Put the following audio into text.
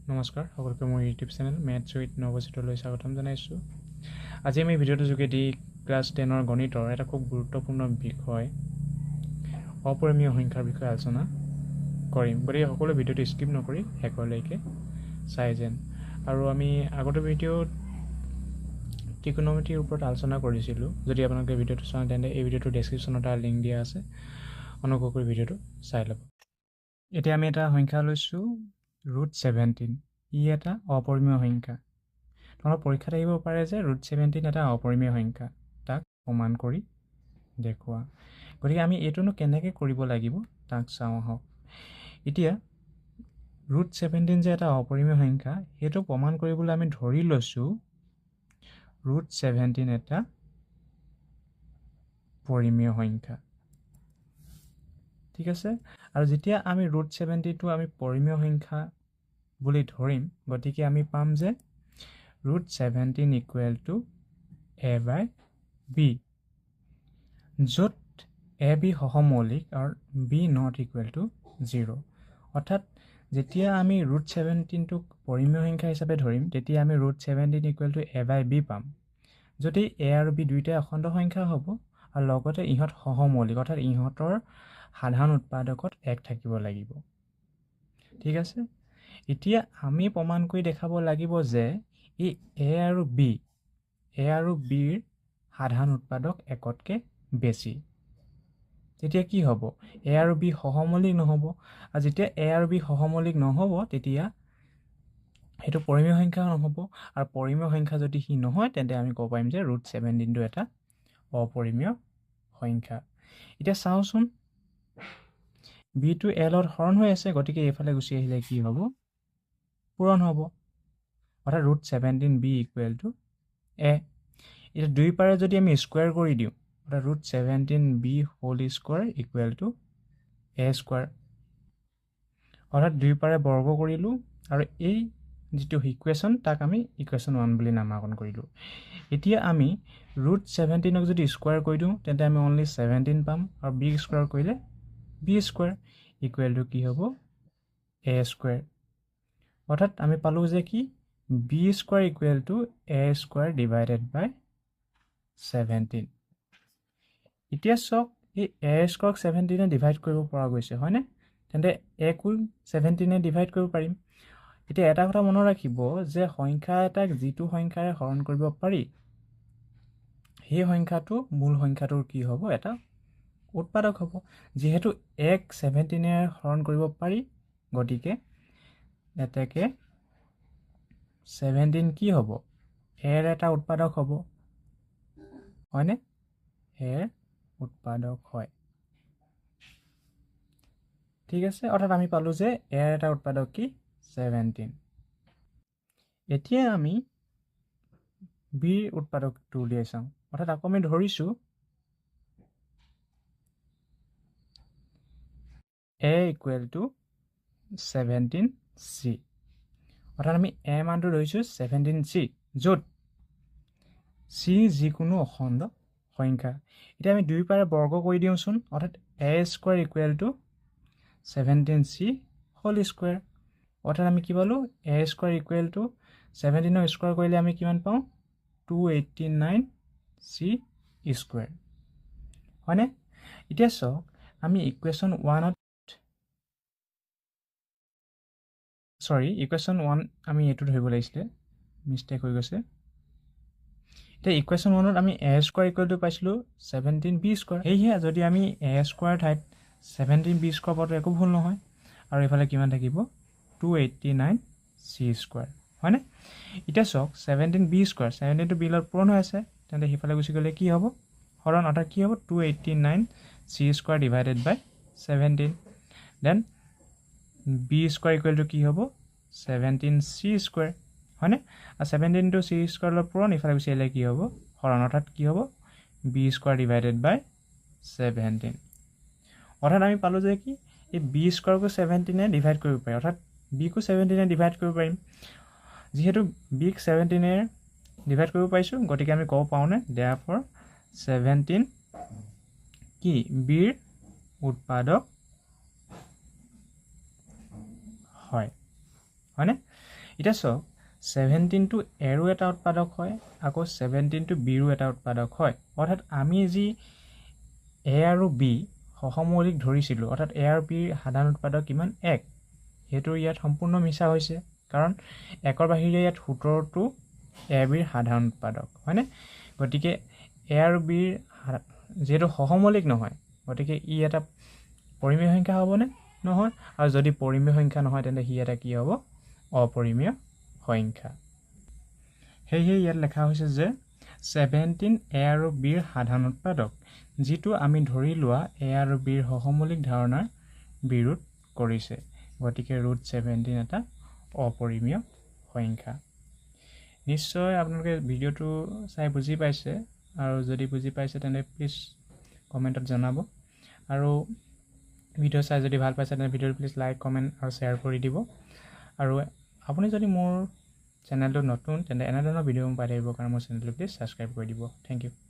নমস্কাৰ সকলোকে মোৰ ইউটিউব চেনেল মেথছ উইথ নৱজিতলৈ স্বাগতম জনাইছোঁ। আজি আমি ভিডিঅ'টোৰ যোগেদি ক্লাছ 10ৰ গণিতৰ এটা খুব গুৰুত্বপূৰ্ণ বিষয় অপৰিমেয় সংখ্যাৰ বিষয়ে আলোচনা কৰিম। গতিকে সকলো ভিডিঅ'টো স্কিপ নকৰি শেষলৈকে চাই যেন। আৰু আমি আগতে ভিডিঅ'ত ত্ৰিকোণমিতিৰ ওপৰত আলোচনা কৰিছিলোঁ। যদি আপোনালোকে ভিডিঅ'টো চায় তেন্তে এই ভিডিঅ'টোৰ ডেছক্ৰিপশ্যনত এটা লিংক দিয়া আছে, অনুগ্ৰহ কৰি ভিডিঅ'টো চাই ল'ব। এতিয়া আমি এটা সংখ্যা লৈছোঁ √17। ই এটা অপৰিমেয় সংখ্যা। তোমালোকৰ পৰীক্ষাত আহিব পাৰে যে √17 এটা অপৰিমেয় সংখ্যা, তাক প্ৰমাণ কৰি দেখুওৱা। গতিকে আমি এইটোনো কেনেকৈ কৰিব লাগিব তাক চাওঁ আহক। এতিয়া √17 যে এটা অপৰিমেয় সংখ্যা, সেইটো প্ৰমাণ কৰিবলৈ আমি ধৰি লৈছোঁ √17 এটা পৰিমেয় সংখ্যা। ঠিক আছে। আৰু যেতিয়া আমি √17টো আমি পৰিমেয় সংখ্যা বুলি ধৰিম, গতিকে আমি পাম যে √17 = a/b, য'ত a b সহমৌলিক আৰু b ≠ 0। অৰ্থাৎ যেতিয়া আমি √17টোক পৰিমেয় সংখ্যা হিচাপে ধৰিম, তেতিয়া আমি √17 = a/b পাম। যদি a আৰু b দুয়োটাই অখণ্ড সংখ্যা হ'ব আৰু লগতে ইহঁত সহমৌলিক, অৰ্থাৎ ইহঁতৰ সাধাৰণ উৎপাদকত 1 থাকিব লাগিব। ঠিক আছে। এতিয়া আমি প্ৰমাণ কৰি দেখাব লাগিব যে এই a আৰু bৰ সাধাৰণ উৎপাদক 1তকৈ বেছি। তেতিয়া কি হ'ব? a আৰু b সহমৌলিক নহ'ব। আৰু যেতিয়া a আৰু b সহমৌলিক নহ'ব, তেতিয়া সেইটো পৰিমেয় সংখ্যা নহ'ব। আৰু পৰিমেয় সংখ্যা যদি সি নহয়, তেন্তে আমি ক'ব পাৰিম যে √17টো এটা অপৰিমেয় সংখ্যা। এতিয়া চাওঁচোন, bটো a লগত হৰণ হৈ আছে, গতিকে এইফালে গুচি আহিলে কি হ'ব? পূৰণ হ'ব। অৰ্থাৎ √17b = a। এতিয়া দুই পাৰে যদি আমি স্কুৱেৰ কৰি দিওঁ, অৰ্থাৎ √17b² = a²। অৰ্থাৎ দুই পাৰে বৰ্গ কৰিলোঁ আৰু এই যিটো ইকুৱেশ্যন, তাক আমি ইকুৱেশ্যন 1 বুলি নামাকৰণ কৰিলোঁ। এতিয়া আমি √17ক যদি স্কুৱেৰ কৰি দিওঁ, তেন্তে আমি অনলি 17 পাম, আৰু b স্কুৱেৰ কৰিলে b² = কি হ'ব? a²। অৰ্থাৎ আমি পালোঁ যে কি b² = a²/17। এতিয়া চাওক, এই a²ক 17এ ডিভাইড কৰিব পৰা গৈছে, হয়নে? তেন্তে a-কো 17এ ডিভাইড কৰিব পাৰিম। এতিয়া এটা কথা মনত ৰাখিব যে সংখ্যা এটাক যিটো সংখ্যাৰে হৰণ কৰিব পাৰি, সেই সংখ্যাটো মূল সংখ্যাটোৰ কি হ'ব? এটা উৎপাদক হ'ব। যিহেতু a-ক 17এৰে হৰণ কৰিব পাৰি, গতিকে এতেকে 17 কি হ'ব? a-ৰ এটা উৎপাদক হ'ব, হয়নে? a-ৰ উৎপাদক হয়। ঠিক আছে। অৰ্থাৎ আমি পালোঁ যে a-ৰ এটা উৎপাদক কি? 17। এতিয়া আমি bৰ উৎপাদকটো উলিয়াই চাওঁ। অৰ্থাৎ আকৌ আমি ধৰিছোঁ a = 17c। অৰ্থাৎ আমি a মানটো ধৰিছোঁ 17c, য'ত c যিকোনো অখণ্ড সংখ্যা। এতিয়া আমি দুই পাৰে বৰ্গ কৰি দিওঁচোন। অৰ্থাৎ a² = 17c²। অৰ্থাৎ আমি কি পালোঁ? a² = 17ৰ স্কুৱাৰ কৰিলে আমি কিমান পাওঁ? 289c², হয়নে? এতিয়া চাওক, আমি ইকুৱেশ্যন 1 আমি এইটো ধৰিব লাগিছিলে, মিষ্টেক হৈ গৈছে। এতিয়া ইকুৱেশ্যন 1ত আমি a² পাইছিলোঁ 17b²। সেয়েহে যদি আমি a² ঠাইত 17b² পোৱাটো একো ভুল নহয়। আৰু এইফালে কিমান থাকিব? 289c², হয়নে? এতিয়া চাওক, 17b², 17টো b লগত পূৰণ হৈ আছে, তেন্তে সিফালে গুচি গ'লে কি হ'ব? হৰণ। অৰ্থাৎ কি হ'ব? 289c²/17। দেন b² কি হ'ব? 17c², হয়নে? আৰু 17টো c² লগত পূৰণ, ইফালে গুচি আহিলে কি হ'ব? হৰণ। অৰ্থাৎ কি হ'ব? b²/17। অৰ্থাৎ আমি পালোঁ যে কি এই b²কো 17এ ডিভাইড কৰিব পাৰি, অৰ্থাৎ bকো 17এ ডিভাইড কৰিব পাৰিম। যিহেতু bক 17এ ডিভাইড কৰিব পাৰিছোঁ, গতিকে আমি ক'ব পাৰোঁনে therefore 17 কি bৰ উৎপাদক হয়, হয়নে? এতিয়া চাওক 17 টো এৰো এটা উৎপাদক হয়, আকৌ 17 টো বিৰো এটা উৎপাদক হয়। অৰ্থাৎ আমি যি এ আৰু বি সহমৌলিক ধৰিছিলোঁ, অৰ্থাৎ এ আৰু বিৰ সাধাৰণ উৎপাদক কিমান 1, সেইটো ইয়াত সম্পূৰ্ণ মিছা হৈছে, কাৰণ 1ৰ বাহিৰে ইয়াত 17টো এ বিৰ সাধাৰণ উৎপাদক হয়নে। গতিকে এ আৰু বিৰ যিহেতু সহমৌলিক নহয়, গতিকে ই এটা পৰিমেয় সংখ্যা হ'বনে? নহয়। আৰু যদি পৰিমেয় সংখ্যা নহয় তেন্তে সি এটা কি হ'ব? অপৰিমেয় সংখ্যা। সেয়েহে ইয়াত লেখা হৈছে যে 17 এ আৰু বিৰ সাধাৰণ উৎপাদক, যিটো আমি ধৰি লোৱা এ আৰু বিৰ সহমৌলিক ধাৰণাৰ বিৰোধ কৰিছে। গতিকে √17 এটা অপৰিমেয় সংখ্যা। নিশ্চয় আপোনালোকে ভিডিঅ'টো চাই বুজি পাইছে, আৰু যদি বুজি পাইছে তেন্তে প্লিজ কমেণ্টত জনাব। আৰু ভিডিঅ' চাই যদি ভাল পাইছে তেন্তে ভিডিঅ'টো প্লিজ লাইক, কমেণ্ট আৰু শ্বেয়াৰ কৰি দিব। আৰু আপুনি যদি মোৰ চেনেলটো নতুন তেন্তে এনেধৰণৰ ভিডিঅ' পাই থাকিবৰ কাৰণে মোৰ চেনেলটো প্লিজ ছাবস্ক্ৰাইব কৰি দিব। Thank U.